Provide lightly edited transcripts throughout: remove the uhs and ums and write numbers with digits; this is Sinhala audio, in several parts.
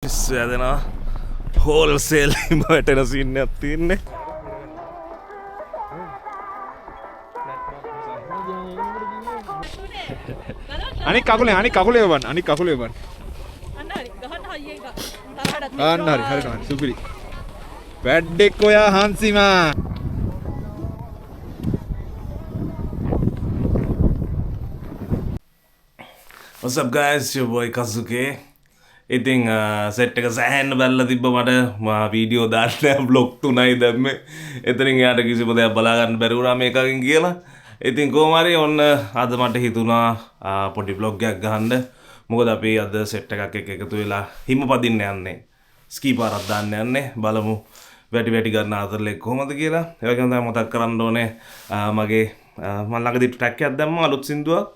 පිස්සු ඇදෙනවා හෝල්සේල් හිම වැටෙන සීන් එකක් තියෙන්නේ. අනික කකුලේ වань අනික කකුලේ වань අන්න හරි ගහන්න හයියෙන් තරහටත් අන්න හරි හරියට සුපිරි වැඩෙක් ඔයා හංසිමා What's up guys, your boy Kazuke. ඉතින් සෙට් එක සෑහෙන්න බැලලා තිබ්බ මට වීඩියෝ දාන්න බ්ලොග් 3යි දැම්මේ. එතනින් එයාට කිසිම දෙයක් බලා ගන්න බැරි වුණා මේකකින් කියලා. ඉතින් කොහොම හරි ඔන්න අද මට හිතුණා පොඩි බ්ලොග් එකක් ගහන්න. මොකද අපි අද සෙට් එකක් එක්ක එකතු වෙලා හිම පදින්න යන්නේ. ස්කී පාරක් දාන්න යන්නේ. බලමු වැටි ගන්න ආතරලේ කොහොමද කියලා. ඒ වගේම තමයි මතක් කරන්න ඕනේ මගේ මම ළඟදී ට්‍රැක් එකක් දැම්මා අලුත් සින්දුවක්.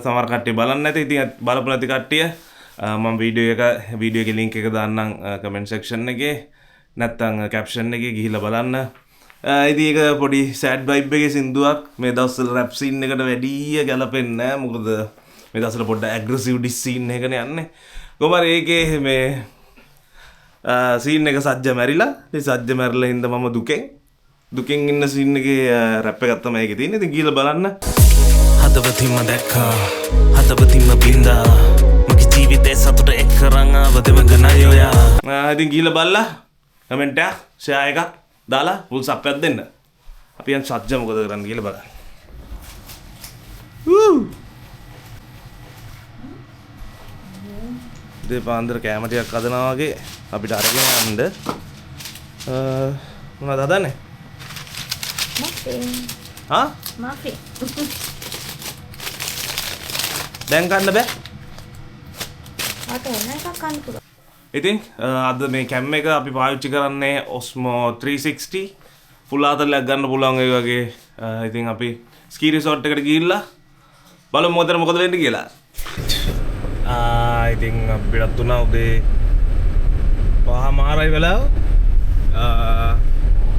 සමහර කට්ටිය බලන්නේ නැති. ඉතින් බලපු නැති කට්ටිය මම වීඩියෝ එකේ link එක දාන්නම් comment section එකේ නැත්නම් caption එකේ ගිහිල්ලා බලන්න. ඉතින් ඒක පොඩි sad vibe එකේ සින්දුවක්. මේ දවස්වල rap scene එකට වැඩිය ගැලපෙන්නේ නැහැ. මොකද මේ දවස්වල පොඩ්ඩක් aggressive diss scene එකනේ යන්නේ. කොහොම හරි ඒකේ මේ scene එක සජ්ජ මැරිලා. ඉතින් සජ්ජ මැරිලා හින්දා මම දුකෙන් ඉන්න scene එකේ rap එකක් තමයි ඒකේ තියෙන්නේ. ඉතින් ගිහිල්ලා බලන්න. හදවතින්ම දැක්කා හදවතින්ම බින්දා මගේ ජීවිතේ සතුට එක් කරන් ආවදම ගණයි ඔයා. ඉතින් ගිහලා බලලා කමෙන්ට් එක ෂෙයා එකක් දාලා ෆුල් සප් එකක් දෙන්න. අපි යන් සත්‍ය මොකද කරන්නේ කියලා බලන්න. දෙපාන්දර කැම ටිකක් හදනවා වගේ අපිට අරගෙන යන්න. මොනවද හදන්නේ? මාෆි දැන් කන්න බෑ. ආට එන්න එකක් කන්න පුළුවන්. ඉතින් අද මේ කැම් එක අපි පාවිච්චි කරන්නේ Osmo 360 ෆුල් ආතරලයක් ගන්න පුළුවන් ඒ වගේ. ඉතින් අපි ස්කී රිසෝට් එකට ගිහිල්ලා බලමු මොකද වෙන්නේ කියලා. ඉතින් අපිට තුන උදේ 5:00 වෙලාව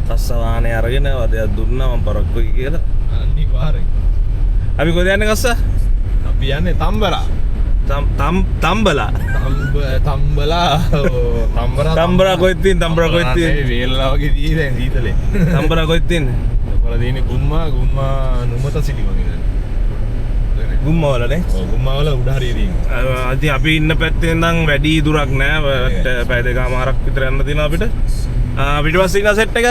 තස්ස වාහනේ අරගෙන වදයක් දුන්නා මම පරක්කුයි කියලා. අනිවාර්යෙන් අපි කොහෙද යන්නේ කස්සා? අපි යන්නේ තම්බලා කොහෙද තියෙන්නේ? තම්බරා කොහෙද තියෙන්නේ? වේලලා වගේ දී දැන් සීතලේ. තම්බරා කොහෙද තියෙන්නේ? ඔයාලා තියෙන්නේ ගුම්මා නුමත සිටි වගේ දැන්. ගුම්මා වලනේ. ඔව් ගුම්මා වල උඩ හරිය තියෙන්නේ. ඉතින් අපි ඉන්න පැත්තේ නම් වැඩි දුරක් නෑ. පැය දෙකමාරක් විතර යන්න තියෙනවා අපිට. පිටිපස්සේ ඉන්න සෙට් එක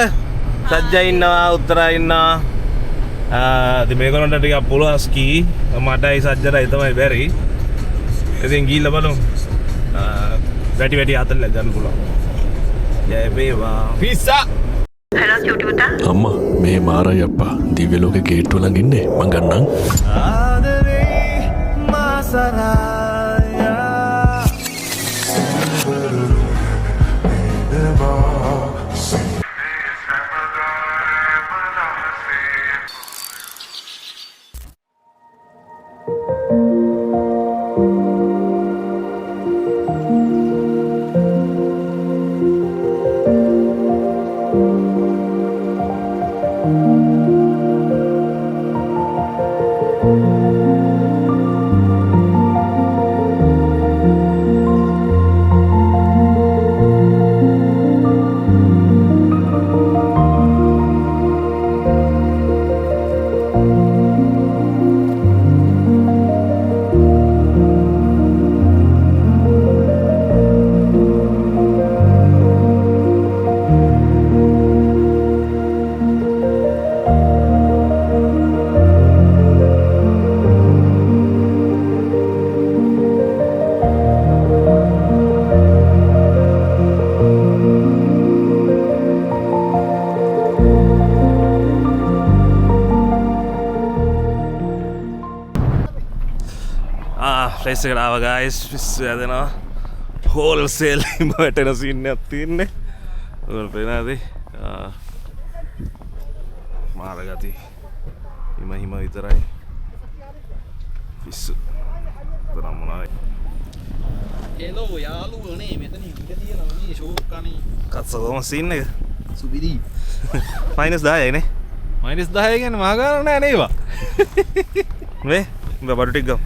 සජ්ජා ඉන්නවා, උත්තරා ඉන්නවා. ඉතින් මේගොල්ලන්ට ටිකක් පුළුවන් ස්කී. මටයි සජ්ජටයි තමයි බැරි. ඉතින් ගිහිල්ලා බලමු. වැටි අතල්ලා ගන්න පුළුවන්. ජය වේවා. පිස්සා. අම්මා මේ මාරයි අප්පා දිව්‍ය ලෝකේ ගේට්ටුව ළඟ ඉන්නේ මං ගන්නම්. ආදරේ මාසරායා ප්ලේස් එකට ආවා ගයිස්. පිස්සු ඇදෙනවා හෝල්සේල් හිම වැටෙන සීන් එකක් තියෙන්නේ. ඔයාලා පේනවාද? මාර ගති හිම විතරයි. පිස්සු තරම් මොනවයි. හෙලෝ යාළුවනේ මෙතන ඉඳ තියෙනවා මේ ෂෝක් කනේ. කත්සකෝම සීන් එක සුබිරි -10යි නේ. -10 කියන්නේ මහා ගානක් නෑ නේවා. මේ බඩු ටික ගමු.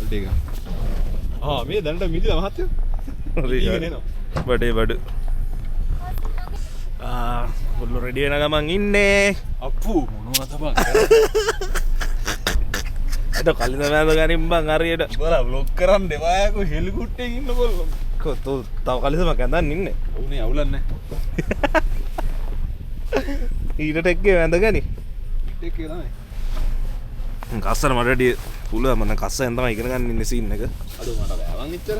ටික. මේ දැනට මිදිලා මහත්තයෝ. බඩේ බඩු ගොල්ලෝ රෙඩි වෙන ගමන් ඉන්නේ අප්පු මොනවද බං අද කලින් මෑද ගනින් බං හරියට බලා බ්ලොක් කරන්න එපා යකෝ හෙලිකොට්ටේ ඉන්න කොල්ලෝ තව කලිසමක් ඇඳන් ඉන්නේ උනේ අවුලන්නේ ඊට එක්කේ වැඳගනි ටෙක් එක තමයි කස්සර මටඩිය පුළුව මන කස්ස ඇතම ඉගෙන ගන්න ඉන්න සින්න එක අඩු මට බෑවන් ඉච්චර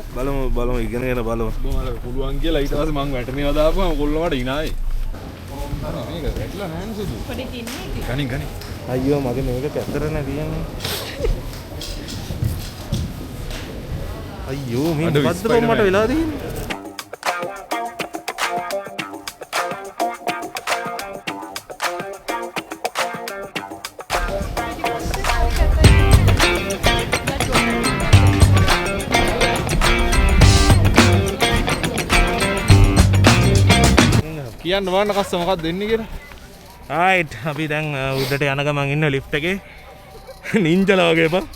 බලමු ඉගෙනගෙන බලමු මට පුළුවන් කියලා ඊට පස්සේ මං වැටෙනවා දාපුවම කොල්ලෝ මට ඉනායි මේක වැටලා නැහැ නේ සුදු පොඩි තින්නේ ගනි අයියෝ මගේ මේක පැත්තට නෑ තියන්නේ අයියෝ මේ අඩු මොකද්ද බං මට වෙලා තියෙන්නේ කියන්න වන්න කස්ස මොකක්ද දෙන්නේ කියලා ආයිට් අපි දැන් උඩට යන ගමන් ඉන්න ලිෆ්ට් එකේ නින්ජලා වගේ බං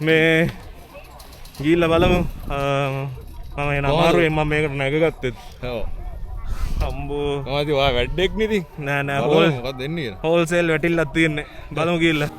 මේ ගිහිල්ලා බලමු මම එන අමාරුවෙන් මම මේකට නැගගත්තෙත් ඔව් අම්බෝ කොහොමද ඔයා වැඩෙක් නේ ඉතින් නෑ බලමු මොකක්ද දෙන්නේ කියලා හෝල්සේල් වැටිල්ලක් තියෙන්නේ බලමු ගිහිල්ලා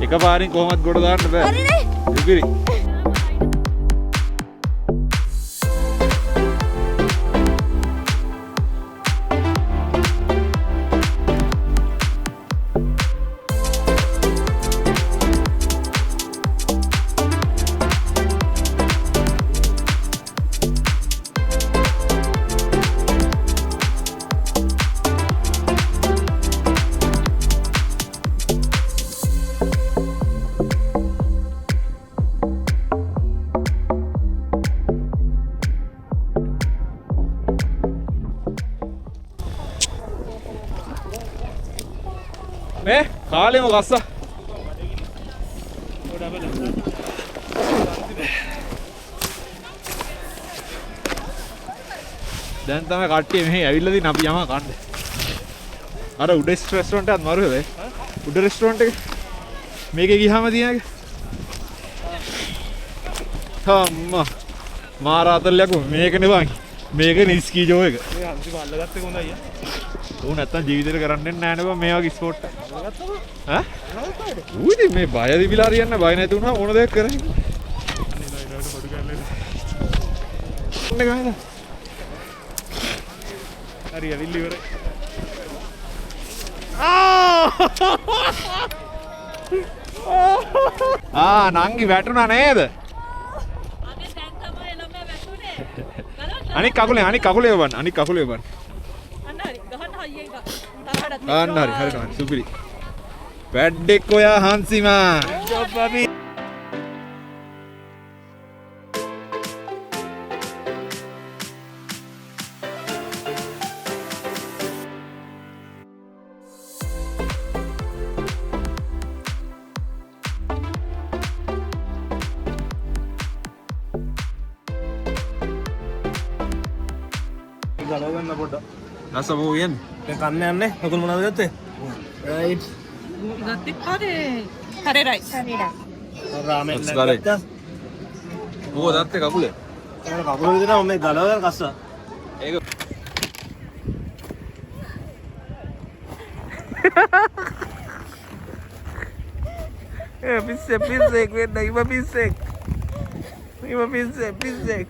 එක පාරින් කොහොමත් ගොඩ දාන්න බෑ හරිනේ ඉතිරි මේ කාලෙම ගස්සා දැන් තමයි කට්ටිය මෙහි ඇවිල්ලා දින අපි යම කන්න අර උඩ රෙස්ටොරන්ට් එකත් මරුවද උඩ රෙස්ටොරන්ට් එක මේකේ ගියාම තියෙන එක අම්මා මාරාතල්ලයක් මේකනේ බං මේක නිස්කී ජෝ එක මේ අන්තිම අල්ලගත්තේ කොහොමද අයියා ඌ නැත්තම් ජීවිතේට කරන්නේ නැහැ නේ බං මේ වගේ ස්පෝට් එක ඈ ඌ ඉතින් මේ බය දිවිලා හරියන්නේ බය නැති වුණා ඕන දෙයක් කරන්නේ හරි ඇවිල්ලි ඉවරයි නංගි වැටුණා නේද අනේ දැන් තමයි ළමයා වැටුනේ අනික් කකුලේ යවන්න අනික් කකුලේ යවන්න අන්න හරි ගහන්න හයියෙන් තරහටත් ආන්න හරි හරිනවා සුපිරි වැඩෙක් ඔයා හාන්සිමා ගලවගන්න පොඩ්ඩක්. නස බෝ යන්නේ දැන් කන්න යන්නේ. ඔකුල් මොනවද ගත්තේ? රයිට් ගත්තේ හරි රයිට් රාමෙන් Let's got it. ගත්තා. ඕක දත්තේ කකුලේ ඒක කකුල විදිහට මම මේ ගලවගෙන කස්සා. ඒක පිස්සෙක් වෙන්න ඉම පිස්සෙක්. පිස්සෙක්.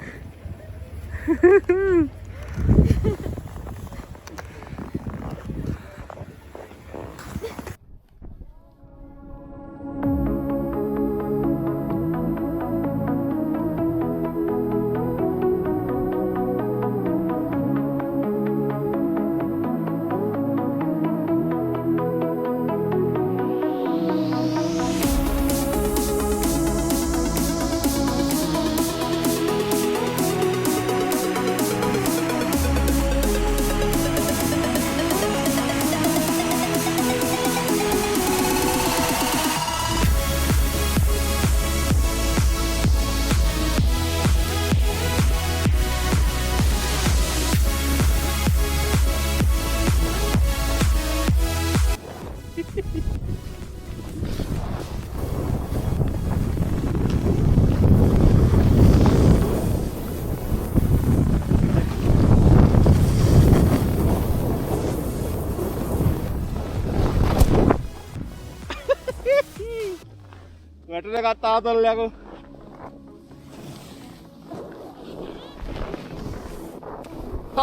වැටෙන කතා තොල් යකෝ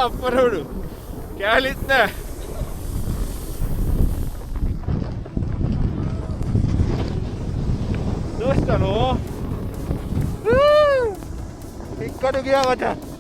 අප්පරෝඩු කැලිත් නෑ දොස්තනෝ එක්කඩු ගියා මචං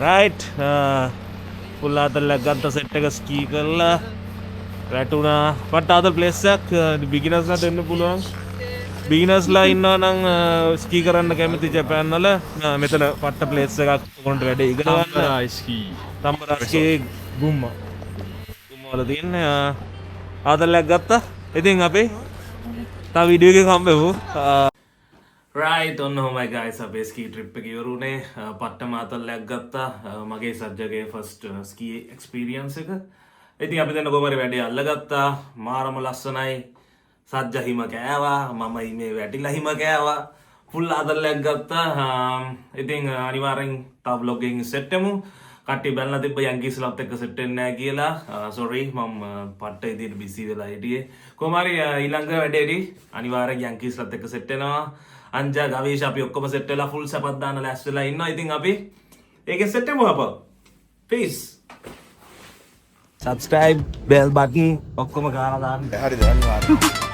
රයිට් ෆුල් ආතල්ලක් ගත්ත සෙට් එක ස්කී කරලා වැටුණා පට ආතල් ප්ලේස් එකක් බිගිනර්ස්ලාට එන්න පුළුවන් බිගිනර්ස්ලා ඉන්නවා නම් ස්කී කරන්න කැමති ජපාන් වල මෙතන පට්ට ප්ලේස් එකක් ඔයගොල්ලන්ට වැඩේ ඉගෙන ගන්න ස්කී තම්බරස්කේ ගුම්ම වල තියෙන ආතල්ලක් ගත්තා ඉතින් අපි තව වීඩියෝ එකක හම්බෙමු රයිට් ඔන්න හොමයි ගයිස් අපේ ස්කී ට්‍රිප් එක ඉවරුනේ පට්ට මාතල්ලයක් ගත්තා මගේ සජ්ජගේ ෆස්ට් ස්කී එක්ස්පීරියන්ස් එක ඉතින් අපි දැන් කොහමද වැඩේ අල්ලගත්තා මාරම ලස්සනයි සජ්ජ හිම කෑවා මම මේ වැටිලා හිම කෑවා ෆුල් ආතල්ලයක් ගත්තා ඉතින් අනිවාර්යෙන් තව vlog එකකින් සෙට් වෙමු කට්ටිය බැලලා තිබ්බ යන්කීස්ලාත් එක්ක සෙට් වෙන්නේ නැහැ කියලා සෝරි මම පට්ට ඉදිරියට බිසි වෙලා හිටියේ කොහොම හරි ඊළඟ වැඩේදී අනිවාර්යෙන් යන්කීස්ලාත් එක්ක සෙට් වෙනවා අංජා ගවේෂ අපි ඔක්කොම සෙට් වෙලා ෆුල් සපත් දාන්න ලෑස්ති වෙලා ඉන්නවා. ඉතින් අපි ඒකේ සෙට් වෙමු අප. peace. subscribe bell button ඔක්කොම ගාලා දාන්න. හරිද අනිවාර්යයෙන්